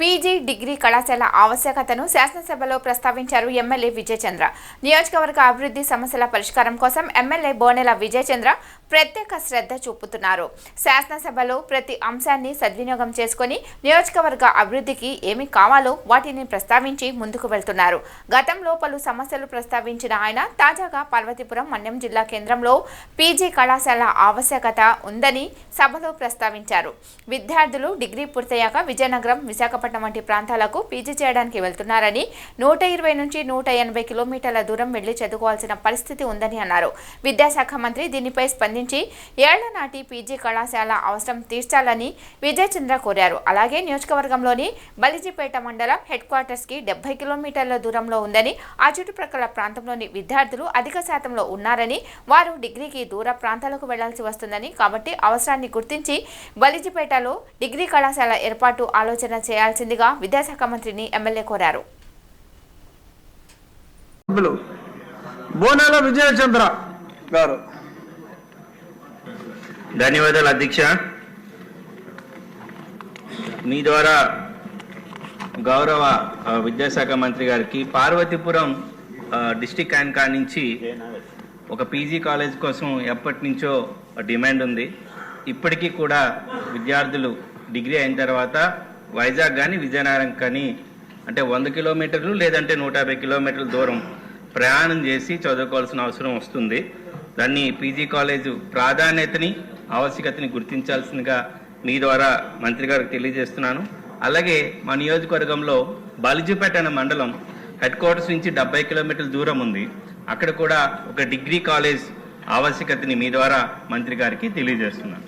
PG degree కళాశాల ఆవశ్యకతను శాసనసభలో ప్రస్తావించారు ఎమ్మెల్యే విజయచంద్ర. నియోజకవర్గ అభివృద్ధి సమస్యల పరిష్కారం కోసం ఎమ్మెల్యే బోనెల విజయచంద్ర ప్రత్యేక శ్రద్ధ చూపుతున్నారు. శాసనసభలో ప్రతి అంశాన్ని సద్వినియోగం చేసుకుని నియోజకవర్గ అభివృద్ధికి ఏమి కావాలో వాటిని ప్రస్తావించి ముందుకు వెళ్తున్నారు. గతంలో పలు సమస్యలు ప్రస్తావించిన ఆయన తాజాగా పార్వతీపురం మన్యం జిల్లా కేంద్రంలో పీజీ కళాశాల ఆవశ్యకత ఉందని సభలో ప్రస్తావించారు. విద్యార్థులు డిగ్రీ పూర్తయ్యాక విజయనగరం, విశాఖపట్నం వంటి ప్రాంతాలకు పీజీ చేయడానికి వెళ్తున్నారని, 120 నుంచి 180 కిలోమీటర్ల దూరం వెళ్లి చదువుకోవాల్సిన పరిస్థితి ఉందని అన్నారు. విద్యాశాఖ మంత్రి దీనిపై స్పందించి ఏళ్ల నాటి పీజీ కళాశాల అవసరం తీర్చాలని విజయచంద్ర కోరారు. అలాగే నియోజకవర్గంలోని బలిజిపేట మండలం హెడ్ క్వార్టర్స్ కి 70 కిలోమీటర్ల దూరంలో ఉందని, ఆ చుట్టుప్రక్కల ప్రాంతంలోని విద్యార్థులు అధిక శాతంలో ఉన్నారని, వారు డిగ్రీకి దూర ప్రాంతాలకు వెళ్లాల్సి వస్తుందని, కాబట్టి అవసరాన్ని గుర్తించి బలిజిపేటలో డిగ్రీ కళాశాల ఏర్పాటు ఆలోచన చేయాల్సిందిగా విద్యాశాఖ మంత్రిని ఎమ్మెల్యే కోరారు. బోనెల విజయచంద్ర గారు. ధన్యవాదాలు అధ్యక్ష. మీ ద్వారా గౌరవ విద్యాశాఖ మంత్రి గారికి పార్వతీపురం డిస్టిక్ క్యాంకా నుంచి ఒక పీజీ కాలేజ్ కోసం ఎప్పటి నుంచో డిమాండ్ ఉంది. ఇప్పటికీ కూడా విద్యార్థులు డిగ్రీ అయిన తర్వాత వైజాగ్ కానీ విజయనగరం కానీ అంటే 100 కిలోమీటర్లు లేదంటే 150 కిలోమీటర్ల దూరం ప్రయాణం చేసి చదువుకోవాల్సిన అవసరం వస్తుంది. దాన్ని పీజీ కాలేజ్ ప్రాధాన్యతని, ఆవశ్యకతని గుర్తించాల్సిందిగా మీ ద్వారా మంత్రి గారికి తెలియజేస్తున్నాను. అలాగే మా నియోజకవర్గంలో బలిజిపేట అనే మండలం హెడ్ క్వార్టర్స్ నుంచి 70 కిలోమీటర్ల దూరం ఉంది. అక్కడ కూడా ఒక డిగ్రీ కాలేజ్ ఆవశ్యకతని మీ ద్వారా మంత్రి గారికి తెలియజేస్తున్నాను.